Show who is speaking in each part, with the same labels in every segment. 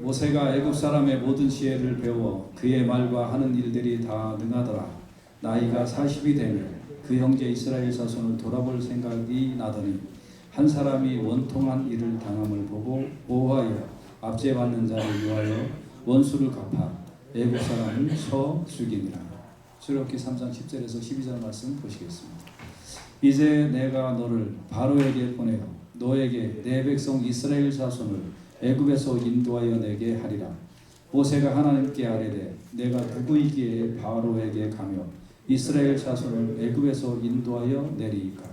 Speaker 1: 모세가 애굽 사람의 모든 지혜를 배워 그의 말과 하는 일들이 다 능하더라. 나이가 40이 되면 그 형제 이스라엘 자손을 돌아볼 생각이 나더니 한 사람이 원통한 일을 당함을 보고 보호하여 압제받는 자를 위하여 원수를 갚아 애굽 사람을 쳐 죽이니라. 출애굽기 3장 10절에서 12절 말씀 보시겠습니다. 이제 내가 너를 바로에게 보내어 너에게 내 백성 이스라엘 자손을 애굽에서 인도하여 내게 하리라. 모세가 하나님께 아뢰되 내가 누구이기에 바로에게 가며 이스라엘 자손을 애굽에서 인도하여 내리이까.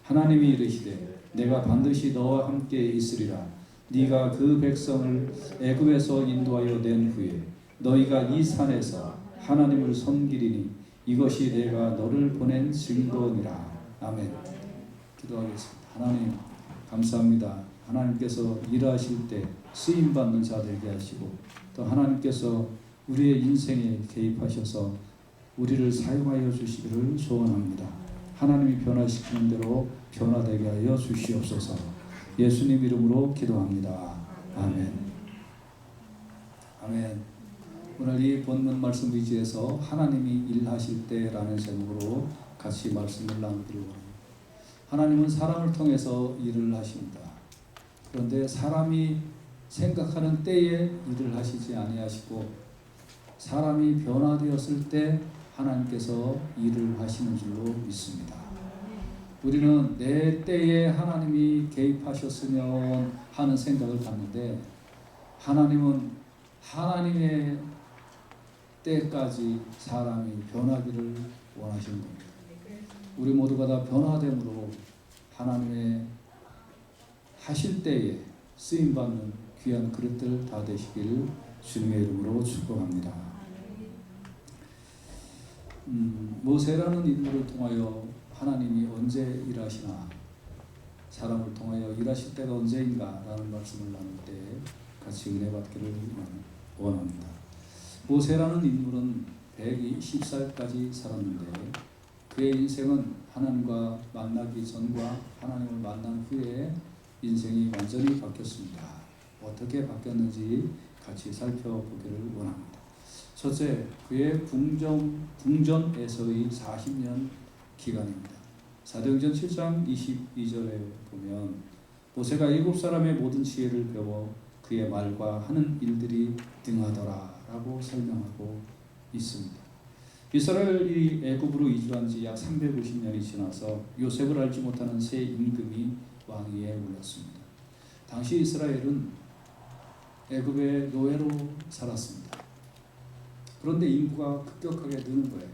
Speaker 1: 하나님이 이르시되 내가 반드시 너와 함께 있으리라. 네가 그 백성을 애굽에서 인도하여 낸 후에 너희가 이 산에서 하나님을 섬기리니 이것이 내가 너를 보낸 증거니라. 아멘. 기도하겠습니다. 하나님 감사합니다. 하나님께서 일하실 때 쓰임받는 자 되게 하시고 또 하나님께서 우리의 인생에 개입하셔서 우리를 사용하여 주시기를 소원합니다. 하나님이 변화시키는 대로 변화되게 하여 주시옵소서. 예수님 이름으로 기도합니다. 아멘. 아멘. 오늘 이 본문 말씀 의지해서 하나님이 일하실 때라는 제목으로 같이 말씀을 나누기를 원합니다. 하나님은 사람을 통해서 일을 하십니다. 그런데 사람이 생각하는 때에 일을 하시지 아니하시고 사람이 변화되었을 때 하나님께서 일을 하시는 줄로 믿습니다. 우리는 내 때에 하나님이 개입하셨으면 하는 생각을 갖는데 하나님은 하나님의 때까지 사람이 변하기를 원하시는 겁니다. 우리 모두가 다 변화됨으로 하나님의 하실 때에 쓰임받는 귀한 그릇들 다 되시길 주님의 이름으로 축복합니다. 모세라는 인물을 통하여 하나님이 언제 일하시나, 사람을 통하여 일하실 때가 언제인가 라는 말씀을 나눌 때 같이 은혜 받기를 원합니다. 모세라는 인물은 120살까지 살았는데 그의 인생은 하나님과 만나기 전과 하나님을 만난 후에 인생이 완전히 바뀌었습니다. 어떻게 바뀌었는지 같이 살펴보기를 원합니다. 첫째, 그의 궁전에서의 40년 기간입니다. 사도행전 7장 22절에 보면 모세가 일곱 사람의 모든 지혜를 배워 그의 말과 하는 일들이 등하더라 라고 설명하고 있습니다. 이스라엘이 애굽으로 이주한 지 약 350년이 지나서 요셉을 알지 못하는 새 임금이 왕위에 올랐습니다. 당시 이스라엘은 애굽의 노예로 살았습니다. 그런데 인구가 급격하게 느는 거예요.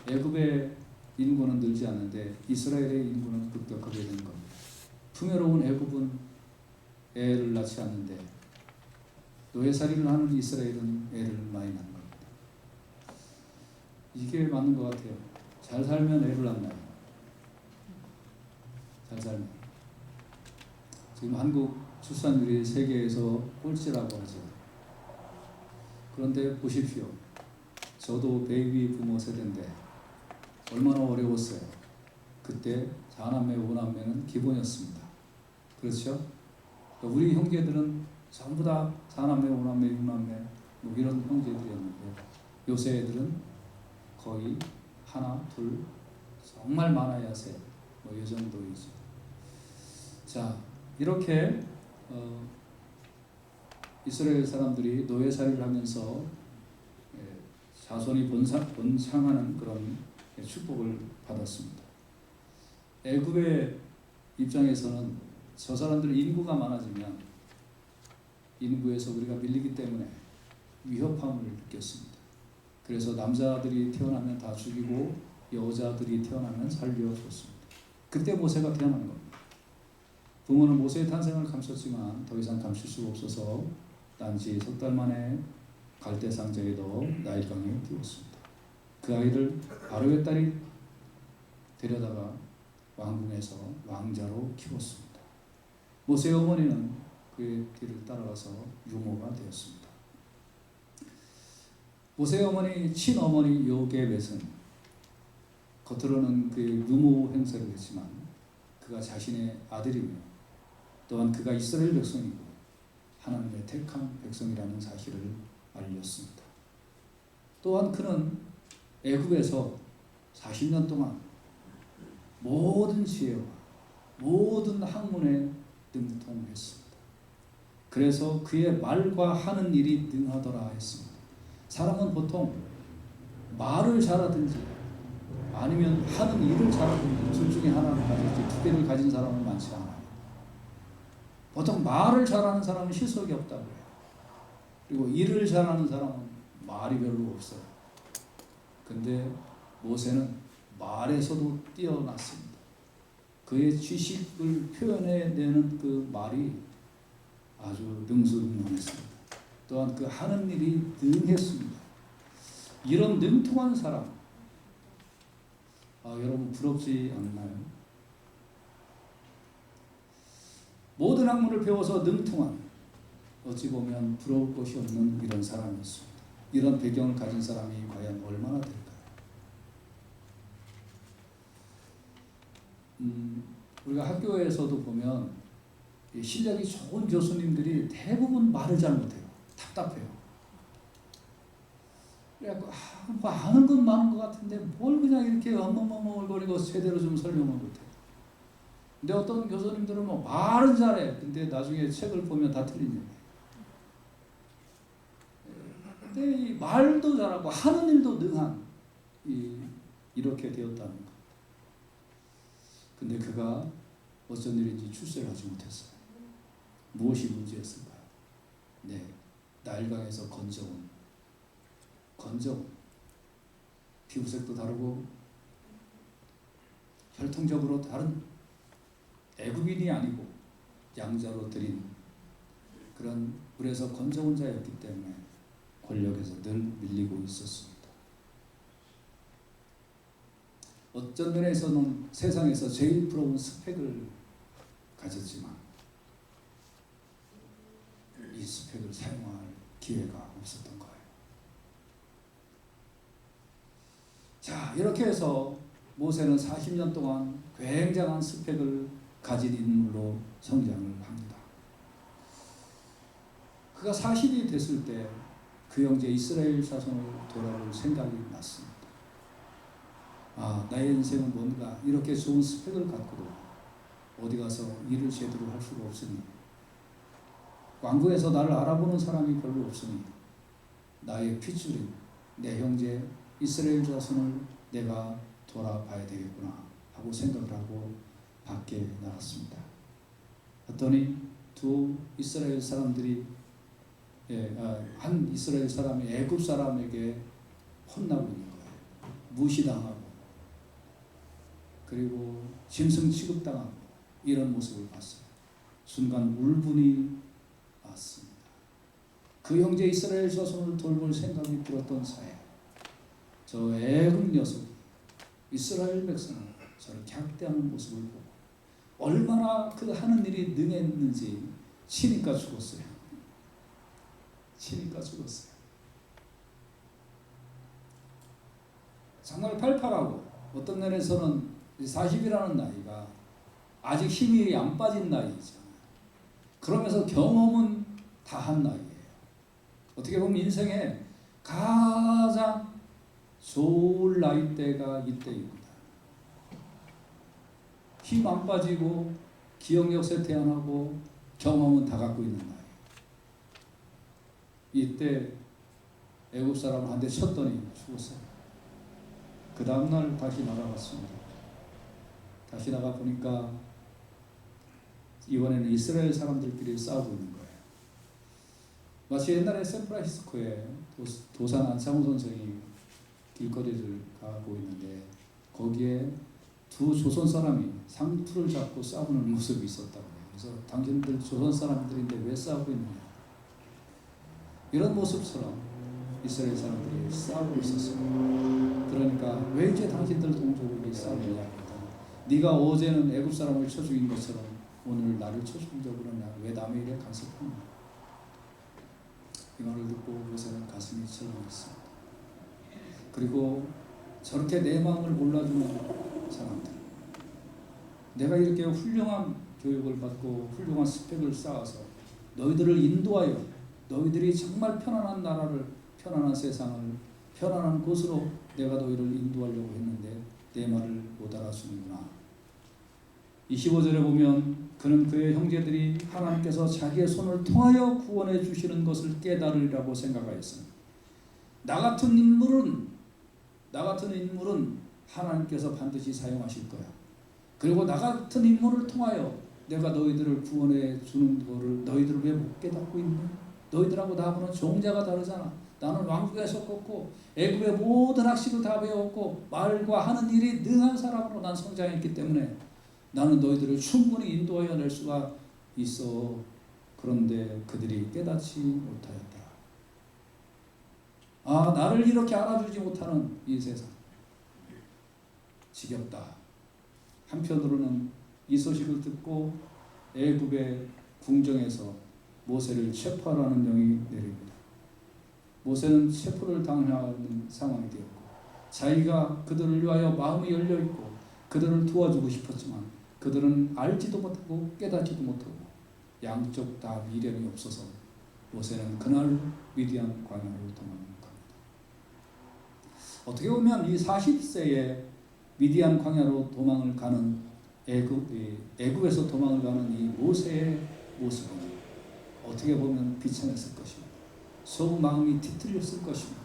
Speaker 1: 애굽의 인구는 늘지 않는데 이스라엘의 인구는 급격하게 는 겁니다. 풍요로운 애굽은 애를 낳지 않는데 노예살이를 하는 이스라엘은 애를 많이 낳는 겁니다. 이게 맞는 것 같아요. 잘 살면 애를 낳나요? 잘 살면. 지금 한국 출산율이 세계에서 꼴찌라고 하죠. 그런데 보십시오. 저도 베이비 부모 세대인데 얼마나 어려웠어요. 그때 4남매 5남매는 기본이었습니다. 그렇죠? 우리 형제들은 전부 다 4남매 5남매 6남매 뭐 이런 형제들이었는데 요새 애들은 거의 하나 둘 정말 많아야 셋 뭐 이 정도이죠. 자, 이렇게 이스라엘 사람들이 노예살이를 하면서 자손이 번창하는 그런 축복을 받았습니다. 애굽의 입장에서는 저 사람들 인구가 많아지면 인구에서 우리가 밀리기 때문에 위협함을 느꼈습니다. 그래서 남자들이 태어나면 다 죽이고 여자들이 태어나면 살려줬습니다. 그때 모세가 태어난 겁니다. 부모는 모세의 탄생을 감췄지만 더 이상 감출 수가 없어서 단지 석 달 만에 갈대상자에 넣어 나일강에 띄웠습니다. 그 아이를 바로의 딸이 데려다가 왕궁에서 왕자로 키웠습니다. 모세의 어머니는 그의 뒤를 따라가서 유모가 되었습니다. 모세의 어머니, 친어머니 요게벳은 겉으로는 그의 유모 행세를 했지만 그가 자신의 아들이며 또한 그가 이스라엘 백성이고 하나님의 택한 백성이라는 사실을 알렸습니다. 또한 그는 애굽에서 40년 동안 모든 지혜와 모든 학문에 능통했습니다. 그래서 그의 말과 하는 일이 능하더라 했습니다. 사람은 보통 말을 잘하든지 아니면 하는 일을 잘하든지 둘 중에 하나를 가지지 두 개를 가진 사람은 많지 않아요. 보통 말을 잘하는 사람은 실속이 없다고 해요. 그리고 일을 잘하는 사람은 말이 별로 없어요. 근데 모세는 말에서도 뛰어났습니다. 그의 지식을 표현해내는 그 말이 아주 능수능란했습니다. 또한 그 하는 일이 능했습니다. 이런 능통한 사람, 여러분 부럽지 않나요? 모든 학문을 배워서 능통한, 어찌 보면 부러울 것이 없는 이런 사람이었습니다. 이런 배경을 가진 사람이 과연 얼마나 될까요? 우리가 학교에서도 보면 실력이 좋은 교수님들이 대부분 말을 잘 못해요. 답답해요. 그래갖고 뭐 아는 건 많은 것 같은데 뭘 그냥 이렇게 엉엉엉엉거리고 제대로 좀 설명을 못해요. 근데 어떤 교수님들은 뭐 말은 잘해. 근데 나중에 책을 보면 다 틀리네요. 근데 이 말도 잘하고 하는 일도 능한 이렇게 되었다는 것. 근데 그가 어쩐 일인지 출세를 하지 못했어요. 무엇이 문제였을까요? 네, 나일강에서 건져온 피부색도 다르고 혈통적으로 다른 애굽인이 아니고 양자로 들인 그런 물에서 건져온 자였기 때문에 권력에서 늘 밀리고 있었습니다. 어떤 면에서는 세상에서 제일 부러운 스펙을 가졌지만 이 스펙을 사용할 기회가 없었던 거예요. 자, 이렇게 해서 모세는 40년 동안 굉장한 스펙을 가진 인물로 성장을 합니다. 그가 40이 됐을 때 그 형제 이스라엘 자손을 돌아볼 생각이 났습니다. 나의 인생은 뭔가 이렇게 좋은 스펙을 갖고도 어디 가서 일을 제대로 할 수가 없으니, 왕궁에서 나를 알아보는 사람이 별로 없으니 나의 핏줄인 내 형제 이스라엘 자손을 내가 돌아봐야 되겠구나 하고 생각을 하고 밖에 나갔습니다. 그랬더니 두 이스라엘 사람들이 한 이스라엘 사람이 애굽 사람에게 혼나고 있는 거예요. 무시당하고 그리고 짐승 취급당하고 이런 모습을 봤어요. 순간 울분이 왔습니다. 그 형제 이스라엘 자손을 돌볼 생각이 들었던 사에 저 애굽 녀석이 이스라엘 백성을 저렇게 학대하는 모습을 보고 얼마나 그 하는 일이 능했는지 치니까 죽었어요. 정말 팔팔하고 어떤 면에서는 40이라는 나이가 아직 힘이 안 빠진 나이잖아요. 그러면서 경험은 다 한 나이예요. 어떻게 보면 인생에 가장 좋을 나이대가 이때입니다. 힘 안 빠지고 기억력 쇠퇴 안 하고 경험은 다 갖고 있는 나이. 이때 애굽 사람을 한 대 쳤더니 죽었어요. 그 다음날 다시 나가봤습니다. 다시 나가 보니까 이번에는 이스라엘 사람들끼리 싸우고 있는 거예요. 마치 옛날에 샌프란시스코에 도산 안창호 선생이 길거리를 가고 있는데 거기에 두 조선 사람이 상투를 잡고 싸우는 모습이 있었다고 해요. 그래서 당신들 조선 사람들인데 왜 싸우고 있느냐, 이런 모습처럼 이스라엘 사람들이 싸우고 있었어요. 그러니까 왜 이제 당신들 동족이 싸우느냐, 네가 어제는 애굽 사람을 쳐 죽인 것처럼 오늘 나를 쳐 죽이려고 그러냐, 왜 남의 일에 간섭하냐. 이 말을 듣고 모세는 가슴이 철렁했습니다. 그리고 저렇게 내 마음을 몰라주는 사람들, 내가 이렇게 훌륭한 교육을 받고 훌륭한 스펙을 쌓아서 너희들을 인도하여 너희들이 정말 편안한 나라를, 편안한 세상을, 편안한 곳으로 내가 너희를 인도하려고 했는데 내 말을 못 알아주는구나. 25절에 보면 그는 그의 형제들이 하나님께서 자기의 손을 통하여 구원해 주시는 것을 깨달으리라고 생각하였습니다. 나 같은 인물은 하나님께서 반드시 사용하실 거야. 그리고 나 같은 인물을 통하여 내가 너희들을 구원해 주는 거를 너희들 왜 못 깨닫고 있니? 너희들하고 나하고는 종자가 다르잖아. 나는 왕국에 속했고 애굽의 모든 학식을 다 배웠고 말과 하는 일이 능한 사람으로 난 성장했기 때문에 나는 너희들을 충분히 인도하여 낼 수가 있어. 그런데 그들이 깨닫지 못하였다. 아, 나를 이렇게 알아주지 못하는 이 세상 지겹다. 한편으로는 이 소식을 듣고 애굽의 궁정에서 모세를 체포하라는 명이 내립니다. 모세는 체포를 당하는 상황이 되었고 자기가 그들을 위하여 마음이 열려있고 그들을 도와주고 싶었지만 그들은 알지도 못하고 깨닫지도 못하고 양쪽 다 미련이 없어서 모세는 그날 미디안 광야로 도망갑니다. 어떻게 보면 이 40세에 미디안 광야로 도망을 가는 애굽에서 도망을 가는 이 모세의 모습은 어떻게 보면 비참했을 것입니다. 속 마음이 뒤틀렸을 것입니다.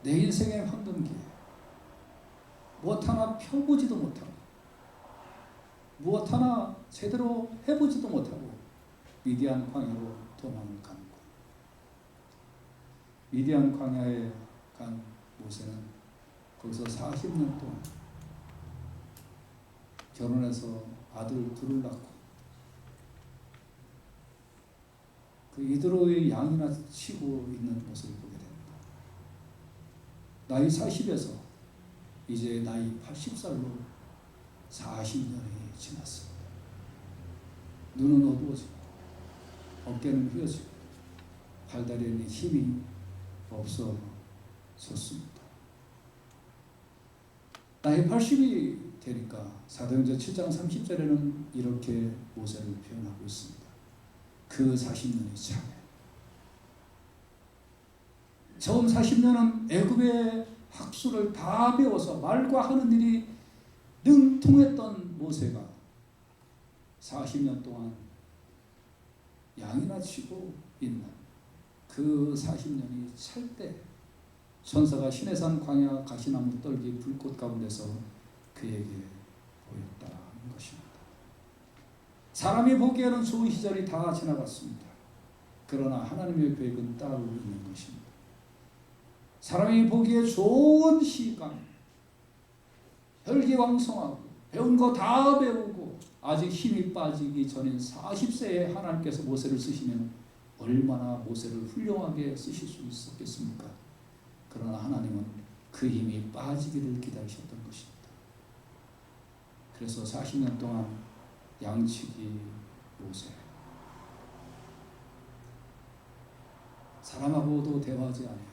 Speaker 1: 내 인생의 황금기에 무엇 하나 펴보지도 못하고 무엇 하나 제대로 해보지도 못하고 미디안 광야로 도망을 가는 것. 미디안 광야에 간 모세는 거기서 40년 동안 결혼해서 아들 둘을 낳고 그 이드로의 양이나 치고 있는 모습을 보게 됩니다. 나이 40에서 이제 나이 80살로 40년이 지났습니다. 눈은 어두워지고 어깨는 휘어지고 팔다리에는 힘이 없어졌습니다. 나이 80이 되니까 사도행전 7장 30절에는 이렇게 모세를 표현하고 있습니다. 그 40년이 참해. 처음 40년은 애굽의 학술을 다 배워서 말과 하는 일이 능통했던 모세가 40년 동안 양이나 치고 있는 그 40년이 찰 때 천사가 시내산 광야 가시나무 떨기 불꽃 가운데서 그에게 보였다는 것입니다. 사람이 보기에는 좋은 시절이 다 지나갔습니다. 그러나 하나님의 계획은 따로 있는 것입니다. 사람이 보기에 좋은 시간, 혈기왕성하고 배운 거 다 배우고 아직 힘이 빠지기 전인 40세에 하나님께서 모세를 쓰시면 얼마나 모세를 훌륭하게 쓰실 수 있었겠습니까? 그러나 하나님은 그 힘이 빠지기를 기다리셨던 것입니다. 그래서 40년 동안 양치기 모세, 사람하고도 대화하지 아니하고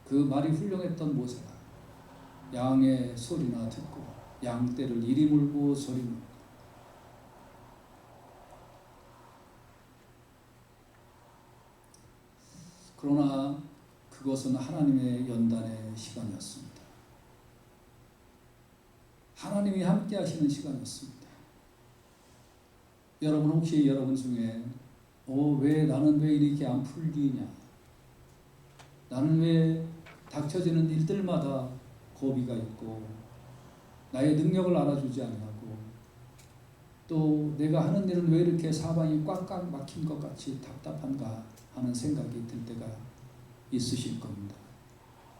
Speaker 1: 그 말이 훌륭했던 모세가 양의 소리나 듣고 양떼를 이리 물고 저리 물고 그러나 그것은 하나님의 연단의 시간이었습니다. 하나님이 함께 하시는 시간이었습니다. 여러분 혹시 여러분 중에 나는 왜 이렇게 안 풀리냐? 나는 왜 닥쳐지는 일들마다 고비가 있고 나의 능력을 알아주지 않냐고 또 내가 하는 일은 왜 이렇게 사방이 꽉꽉 막힌 것 같이 답답한가 하는 생각이 들 때가 있으실 겁니다.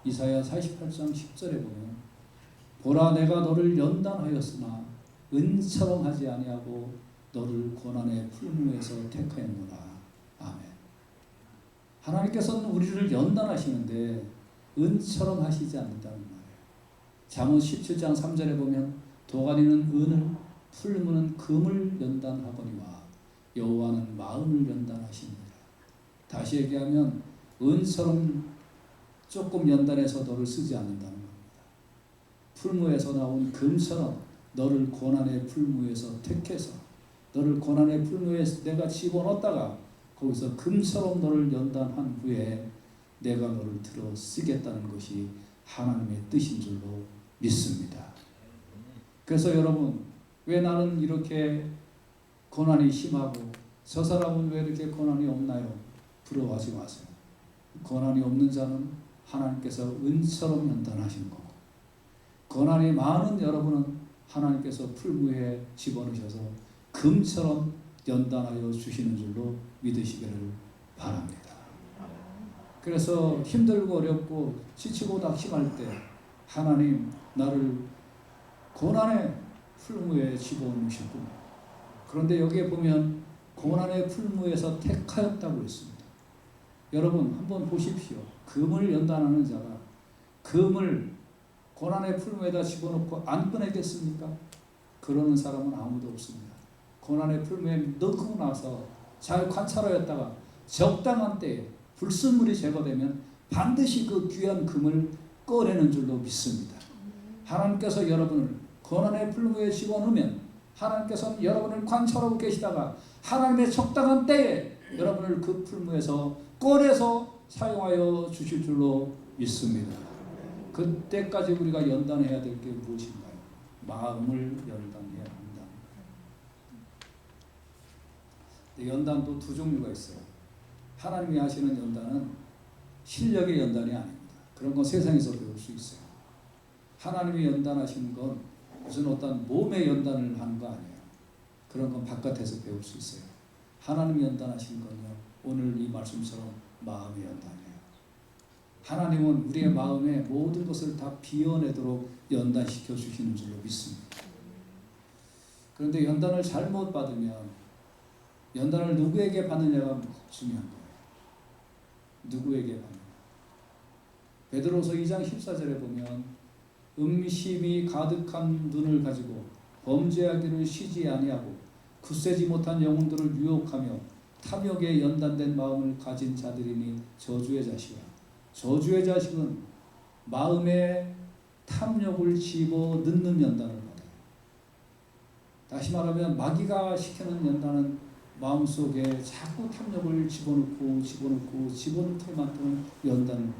Speaker 1: 이사야 48장 10절에 보면 보라 내가 너를 연단하였으나 은처럼 하지 아니하고 너를 고난의 풀무에서 택하였노라. 아멘. 하나님께서는 우리를 연단하시는데 은처럼 하시지 않는다는 말이에요. 잠언 17장 3절에 보면 도가니는 은을 풀무는 금을 연단하거니와 여호와는 마음을 연단하시느니라. 다시 얘기하면 은처럼 조금 연단해서 너를 쓰지 않는다는 겁니다. 풀무에서 나온 금처럼 너를 고난의 풀무에서 택해서 너를 고난의 풀무에 내가 집어넣었다가 거기서 금처럼 너를 연단한 후에 내가 너를 들어 쓰겠다는 것이 하나님의 뜻인 줄로 믿습니다. 그래서 여러분, 왜 나는 이렇게 고난이 심하고 저 사람은 왜 이렇게 고난이 없나요? 부러워하지 마세요. 고난이 없는 자는 하나님께서 은처럼 연단하신 거고, 고난이 많은 여러분은 하나님께서 풀무에 집어넣으셔서 금처럼 연단하여 주시는 줄로 믿으시기를 바랍니다. 그래서 힘들고 어렵고 지치고 낙심할 때 하나님 나를 고난의 풀무에 집어넣으셨군요. 그런데 여기에 보면 고난의 풀무에서 택하였다고 했습니다. 여러분 한번 보십시오. 금을 연단하는 자가 금을 고난의 풀무에다 집어넣고 안 꺼내겠습니까? 그러는 사람은 아무도 없습니다. 고난의 풀무에 넣고 나서 잘 관찰하였다가 적당한 때에 불순물이 제거되면 반드시 그 귀한 금을 꺼내는 줄로 믿습니다. 하나님께서 여러분을 고난의 풀무에 집어넣으면 하나님께서는 여러분을 관찰하고 계시다가 하나님의 적당한 때에 여러분을 그 풀무에서 꺼내서 사용하여 주실 줄로 믿습니다. 그때까지 우리가 연단해야 될 게 무엇인가요? 마음을 연단해야 한다. 연단도 두 종류가 있어요. 하나님이 하시는 연단은 실력의 연단이 아닙니다. 그런 건 세상에서 배울 수 있어요. 하나님이 연단하시는 건 무슨 어떤 몸의 연단을 하는 거 아니에요. 그런 건 바깥에서 배울 수 있어요. 하나님이 연단하시는 건요, 오늘 이 말씀처럼 마음의 연단이에요. 하나님은 우리의 마음에 모든 것을 다 비워내도록 연단시켜 주시는 줄로 믿습니다. 그런데 연단을 잘못 받으면 연단을 누구에게 받느냐가 중요한 거예요. 누구에게 받느냐. 베드로서 2장 14절에 보면 음심이 가득한 눈을 가지고 범죄하기를 쉬지 아니하고 굳세지 못한 영혼들을 유혹하며 탐욕에 연단된 마음을 가진 자들이니 저주의 자식이야. 저주의 자식은 마음에 탐욕을 집어넣는 연단을 받아요. 다시 말하면 마귀가 시키는 연단은 마음속에 자꾸 탐욕을 집어넣게 만드는 연단을 해요.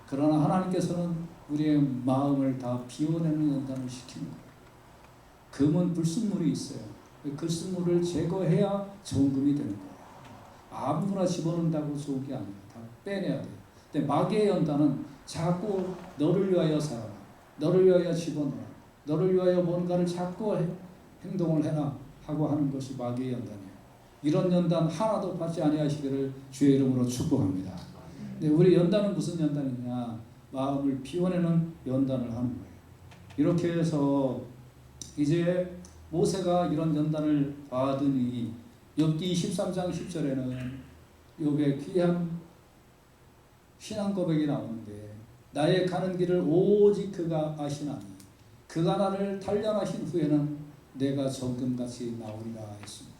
Speaker 1: 그러나 하나님께서는 우리의 마음을 다 비워내는 연단을 시키는 거예요. 금은 불순물이 있어요. 그 불순물을 제거해야 좋은 금이 되는 거예요. 아무나 집어넣는다고 좋은 게 아니에요. 다 빼내야 돼요. 근데 마귀의 연단은 자꾸 너를 위하여 살아라, 너를 위하여 집어넣어라, 너를 위하여 뭔가를 자꾸 행동을 해라 하고 하는 것이 마귀의 연단이에요. 이런 연단 하나도 받지 아니하시기를 주의 이름으로 축복합니다. 근데 우리 연단은 무슨 연단이냐? 마음을 비워내는 연단을 하는 거예요. 이렇게 해서 이제 모세가 이런 연단을 받으니 욥기 13장 10절에는 욥의 귀한 신앙 고백이 나오는데, 나의 가는 길을 오직 그가 아시나니 그가 나를 단련하신 후에는 내가 정금같이 나오리라 했습니다.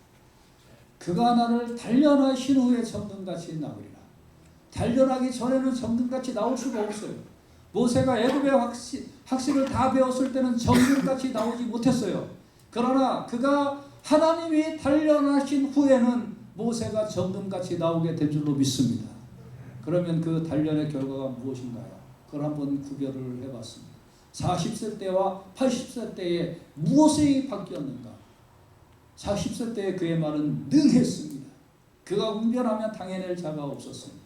Speaker 1: 그가 나를 단련하신 후에 정금같이 나오리라. 단련하기 전에는 정금같이 나올 수가 없어요. 모세가 애굽의 학식을 다 배웠을 때는 정금같이 나오지 못했어요. 그러나 그가 하나님이 단련하신 후에는 모세가 정금같이 나오게 된 줄로 믿습니다. 그러면 그 단련의 결과가 무엇인가요? 그걸 한번 구별을 해봤습니다. 40세 때와 80세 때에 무엇이 바뀌었는가? 40세 때에 그의 말은 능했습니다. 그가 운변하면 당해낼 자가 없었습니다.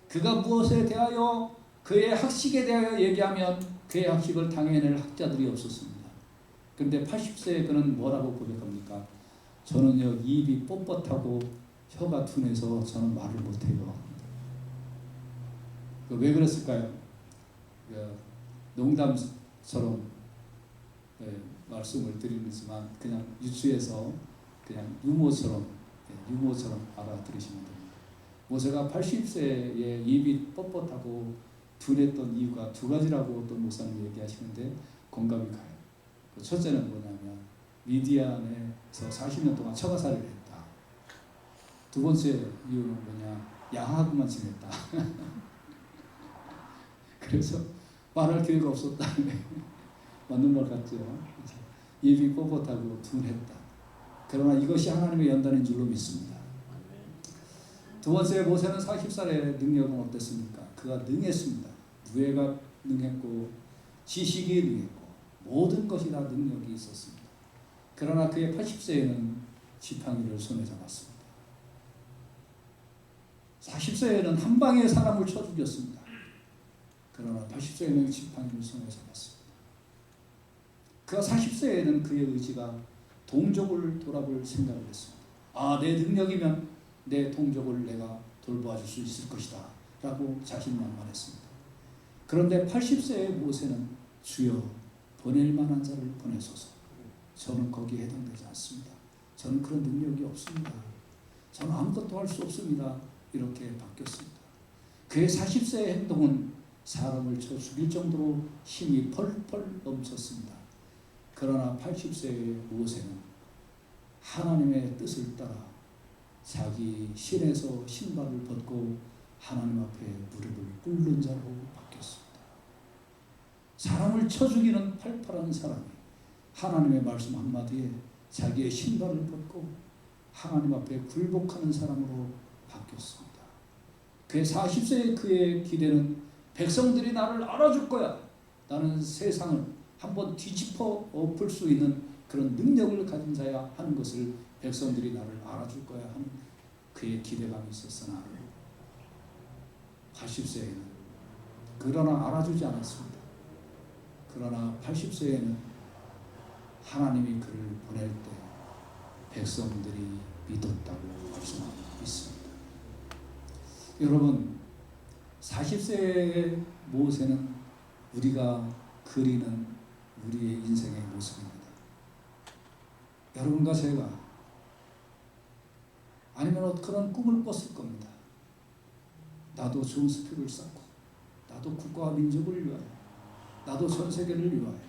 Speaker 1: 그가 무엇에 대하여 그의 학식에 대하여 얘기하면 그의 학식을 당해낼 학자들이 없었습니다. 그런데 80세에 그는 뭐라고 고백합니까? 저는요, 입이 뻣뻣하고 혀가 둔해서 저는 말을 못해요. 왜 그랬을까요? 농담처럼 말씀을 드리지만 그냥 유추해서 그냥 유머처럼 알아들으시면 됩니다. 모세가 80세에 입이 뻣뻣하고 둔했던 이유가 두 가지라고 어떤 목사님 얘기하시는데 공감이 가요. 첫째는 뭐냐면 미디안에서 40년 동안 처가살이를 했다. 두 번째 이유는 뭐냐? 양하고만 지냈다. 그래서 말할 기회가 없었다. 맞는 말 같죠? 입이 뻣뻣하고 둔했다. 그러나 이것이 하나님의 연단인 줄로 믿습니다. 두 번째, 모세는 40살의 능력은 어땠습니까? 그가 능했습니다. 무예가 능했고 지식이 능했고 모든 것이 다 능력이 있었습니다. 그러나 그의 80세에는 지팡이를 손에 잡았습니다. 40세에는 한 방에 사람을 쳐 죽였습니다. 그러나 80세에는 지팡이를 손에 잡았습니다. 그가 40세에는 그의 의지가 동족을 돌아볼 생각을 했습니다. 내 능력이면 내 동족을 내가 돌봐줄 수 있을 것이다 라고 자신만만했습니다. 그런데 80세의 모세는 주여 보낼 만한 자를 보내소서. 저는 거기에 해당되지 않습니다. 저는 그런 능력이 없습니다. 저는 아무것도 할 수 없습니다. 이렇게 바뀌었습니다. 그의 40세의 행동은 사람을 쳐 죽일 정도로 힘이 펄펄 넘쳤습니다. 그러나 80세의 모세는 하나님의 뜻을 따라 자기 신에서 신발을 벗고 하나님 앞에 무릎을 꿇는 자로 바뀌었습니다. 사람을 쳐 죽이는 팔팔한 사람이 하나님의 말씀 한마디에 자기의 신발을 벗고 하나님 앞에 굴복하는 사람으로 바뀌었습니다. 그의 40세의 그의 기대는 백성들이 나를 알아줄 거야. 나는 세상을 한번 뒤집어 엎을 수 있는 그런 능력을 가진 자야 하는 것을 백성들이 나를 알아줄 거야 하는 그의 기대감이 있었으나 80세에는 그러나 알아주지 않았습니다. 그러나 80세에는 하나님이 그를 보낼 때 백성들이 믿었다고 말씀하고 있습니다. 여러분, 40세의 모세는 우리가 그리는 우리의 인생의 모습입니다. 여러분과 제가 아니면 그런 꿈을 꿨을 겁니다. 나도 좋은 스펙을 쌓고 나도 국가와 민족을 위하여 나도 전 세계를 위하여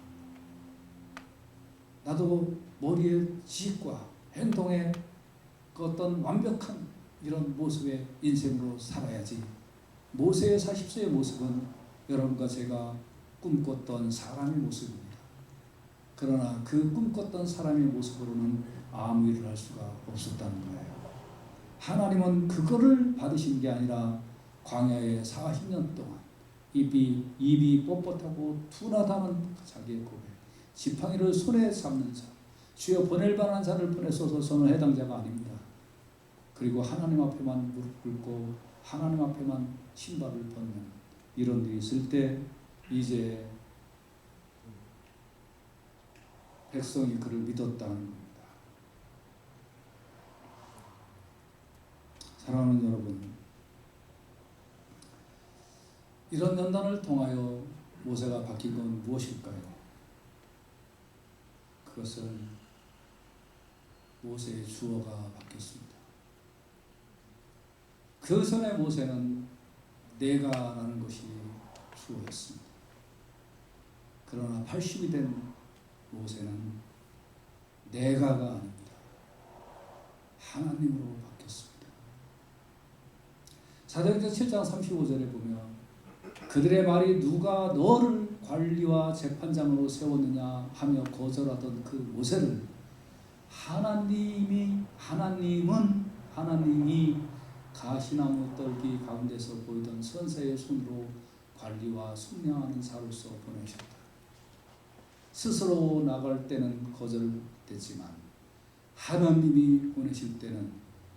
Speaker 1: 나도 머리의 지식과 행동의 그 어떤 완벽한 이런 모습의 인생으로 살아야지. 모세의 40세의 모습은 여러분과 제가 꿈꿨던 사람의 모습입니다. 그러나 그 꿈꿨던 사람의 모습으로는 아무 일을 할 수가 없었다는 거예요. 하나님은 그거를 받으신 게 아니라 광야에 40년 동안 입이 뻣뻣하고 둔하다는 자기의 고백, 지팡이를 손에 잡는 자, 주여 보낼 만한 자를 보내소서. 저는 해당자가 아닙니다. 그리고 하나님 앞에만 무릎 꿇고 하나님 앞에만 신발을 벗는 이런 일이 있을 때 이제 백성이 그를 믿었다는 겁니다. 사랑하는 여러분, 이런 연단을 통하여 모세가 바뀐 건 무엇일까요? 그것은 모세의 주어가 바뀌었습니다. 그 전에 모세는 내가라는 것이 주어였습니다. 그러나 80이 된 모세는 내가가 아닙니다. 하나님으로 바뀌었습니다. 사도행전 7장 35절에 보면 그들의 말이 누가 너를 관리와 재판장으로 세웠느냐 하며 거절하던 그 모세를 하나님이 가시나무 떨기 가운데서 보이던 선사의 손으로 관리와 숙량하는 자로서 보내셨다. 스스로 나갈 때는 거절됐지만 하나님이 보내실 때는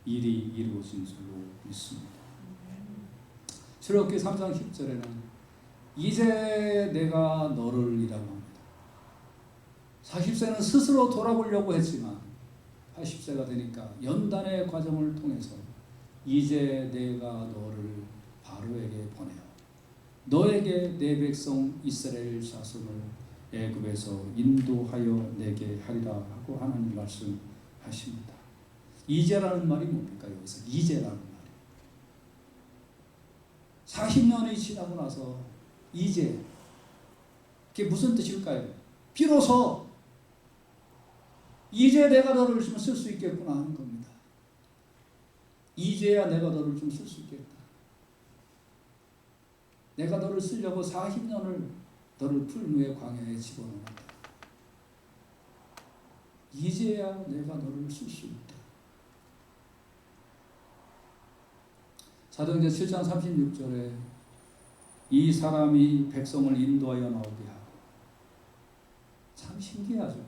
Speaker 1: 일이 이루어진 줄로 믿습니다. 출애굽기 3장 10절에는 이제 내가 너를 이라고 합니다. 40세는 스스로 돌아보려고 했지만 80세가 되니까 연단의 과정을 통해서 이제 내가 너를 바로에게 보내어 너에게 내 백성 이스라엘 자손을 애굽에서 인도하여 내게 하리라 하고 하나님 말씀하십니다. 이제라는 말이 뭡니까? 여기서 이제라는 말이 40년이 지나고 나서 이제 그게 무슨 뜻일까요? 비로소 이제 내가 너를 좀 쓸 수 있겠구나 하는 겁니다. 이제야 내가 너를 좀 쓸 수 있겠다. 내가 너를 쓰려고 40년을 너를 풀무의 광야에 집어넣었다. 이제야 내가 너를 쓸 수 있다. 사도행전 7장 36절에 이 사람이 백성을 인도하여 나오게 하고, 참 신기하죠.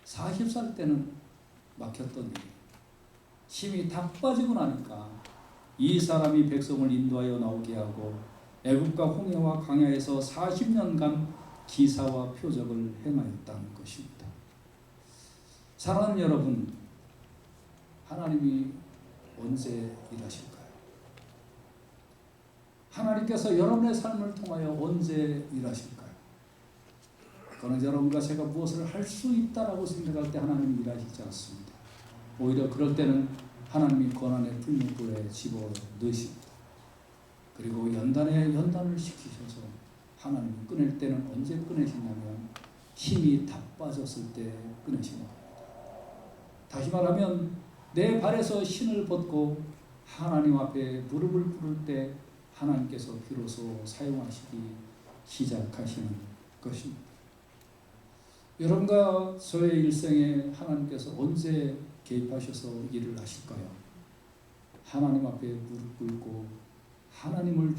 Speaker 1: 40살 때는 막혔던 일, 힘이 다 빠지고 나니까 이 사람이 백성을 인도하여 나오게 하고 애굽과 홍해와 광야에서 40년간 기사와 표적을 행하였다는 것입니다. 사랑하는 여러분, 하나님이 언제 일하실까요? 하나님께서 여러분의 삶을 통하여 언제 일하실까요? 그러나 여러분과 제가 무엇을 할 수 있다라고 생각할 때 하나님이 일하시지 않습니다. 오히려 그럴 때는 하나님이 고난의 풀무불에 집어넣으십니다. 그리고 연단에 연단을 시키셔서 하나님이 끊을 때는 언제 끊으시냐면 힘이 다 빠졌을 때 끊으시는 겁니다. 다시 말하면 내 발에서 신을 벗고 하나님 앞에 무릎을 꿇을 때 하나님께서 비로소 사용하시기 시작하시는 것입니다. 여러분과 저의 일생에 하나님께서 언제 개입하셔서 일을 하실까요? 하나님 앞에 무릎 꿇고 하나님을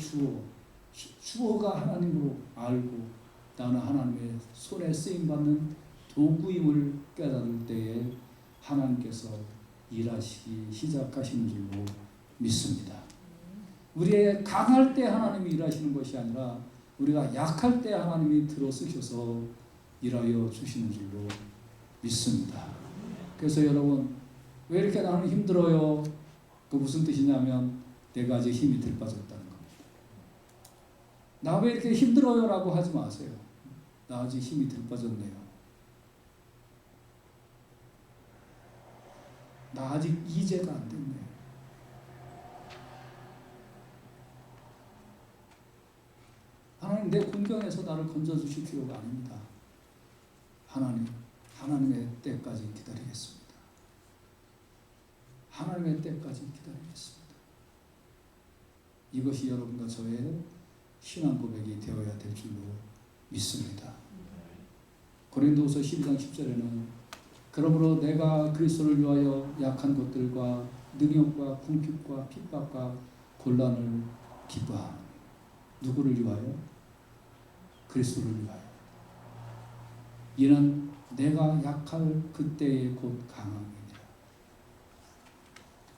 Speaker 1: 주어가 하나님으로 알고 나는 하나님의 손에 쓰임받는 도구임을 깨달을 때에 하나님께서 일하시기 시작하시는 줄로 믿습니다. 우리의 강할 때 하나님이 일하시는 것이 아니라 우리가 약할 때 하나님이 들어쓰셔서 일하여 주시는 줄로 믿습니다. 그래서 여러분, 왜 이렇게 나는 힘들어요? 그 무슨 뜻이냐면 내가 아직 힘이 들 빠졌다는 겁니다. 나 왜 이렇게 힘들어요? 라고 하지 마세요. 나 아직 힘이 들 빠졌네요. 나 아직 이제가 안 됐네요. 하나님 내 군경에서 나를 건져주실 필요가 아닙니다. 하나님의 때까지 기다리겠습니다. 하나님의 때까지 기다리겠습니다. 이것이 여러분과 저의 신앙 고백이 되어야 될 줄로 믿습니다. 고린도후서 12장 10절에는 그러므로 내가 그리스도를 위하여 약한 것들과 능욕과 궁핍과 핍박과 곤란을 기뻐하노니. 누구를 위하여? 그리스도를 위하여. 이는 내가 약할 그때에 곧 강함이니라.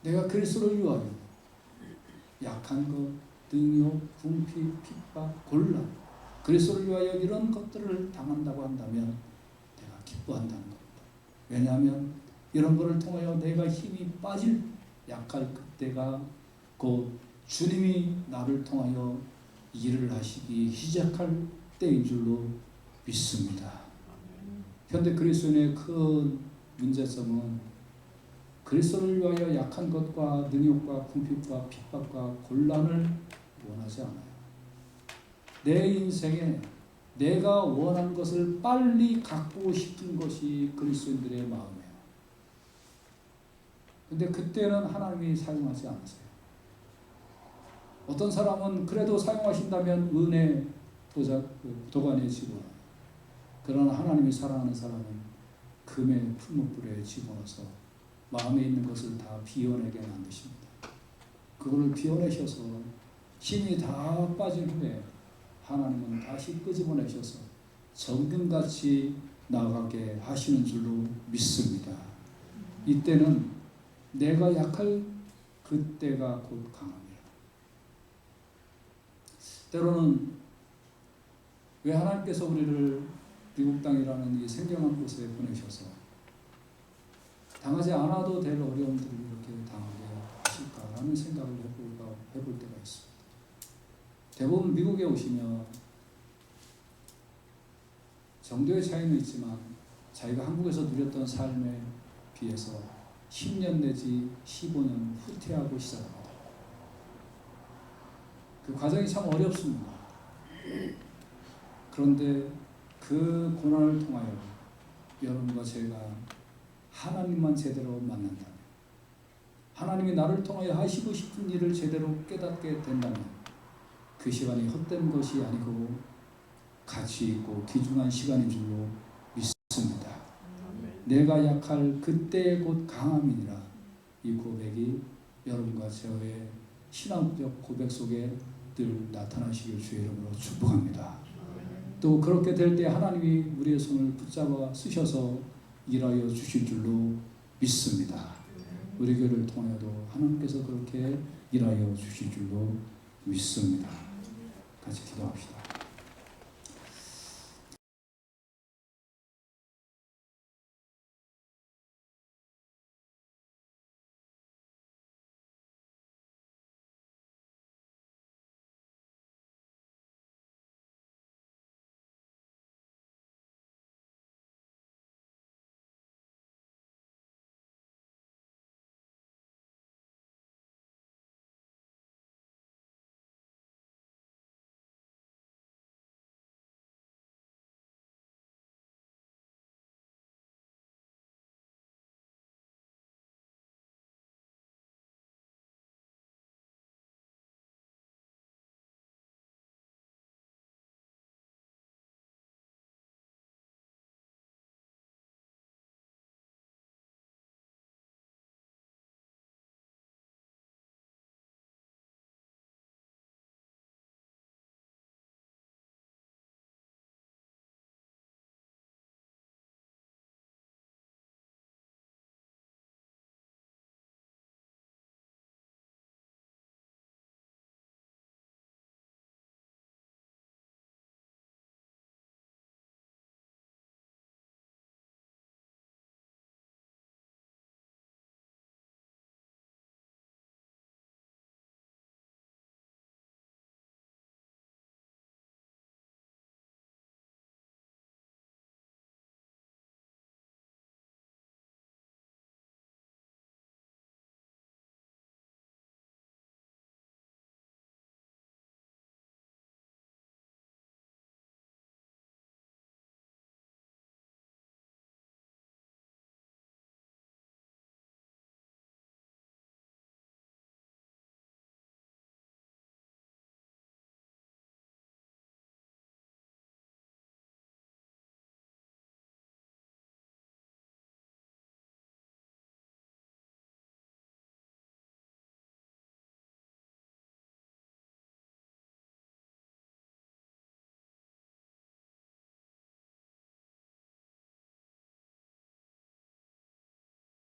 Speaker 1: 내가 그리스도를 위하여 약한 것, 능욕, 궁핍, 핍박, 곤란, 그리스도를 위하여 이런 것들을 당한다고 한다면 내가 기뻐한다는 겁니다. 왜냐하면 이런 것을 통하여 내가 힘이 빠질 약할 그때가 곧 주님이 나를 통하여 일을 하시기 시작할 때인 줄로 믿습니다. 현대 그리스도인의 큰 문제점은 그리스도를 위하여 약한 것과 능욕과 궁핍과 핍박과 곤란을 원하지 않아요. 내 인생에 내가 원하는 것을 빨리 갖고 싶은 것이 그리스도인들의 마음이에요. 근데 그때는 하나님이 사용하지 않으세요. 어떤 사람은 그래도 사용하신다면 은혜 도관에 집어넣어요. 그러나 하나님이 사랑하는 사람은 금의 풀무불에 집어넣어서 마음에 있는 것을 다 비워내게 만드십니다. 그거를 비워내셔서 힘이 다 빠진 후에 하나님은 다시 끄집어내셔서 정금같이 나가게 하시는 줄로 믿습니다. 이때는 내가 약할 그때가 곧 강합니다. 때로는 왜 하나님께서 우리를 미국 땅이라는 이 생경한 곳에 보내셔서 당하지 않아도 될 어려움들을 이렇게 당하게 하실까라는 생각을 해볼 때가 있습니다. 대부분 미국에 오시면 정도의 차이는 있지만 자기가 한국에서 누렸던 삶에 비해서 10년 내지 15년 후퇴하고 시작합니다. 그 과정이 참 어렵습니다. 그런데 그 고난을 통하여 여러분과 제가 하나님만 제대로 만난다면, 하나님이 나를 통하여 하시고 싶은 일을 제대로 깨닫게 된다면 그 시간이 헛된 것이 아니고 가치 있고 귀중한 시간인 줄로 믿습니다. 내가 약할 그때 곧 강함이니라. 이 고백이 여러분과 저의 신앙적 고백 속에 늘 나타나시길 주의 이름으로 축복합니다. 또 그렇게 될 때 하나님이 우리의 손을 붙잡아 쓰셔서 일하여 주실 줄로 믿습니다. 우리 교회를 통해도 하나님께서 그렇게 일하여 주실 줄로 믿습니다. 같이 기도합시다.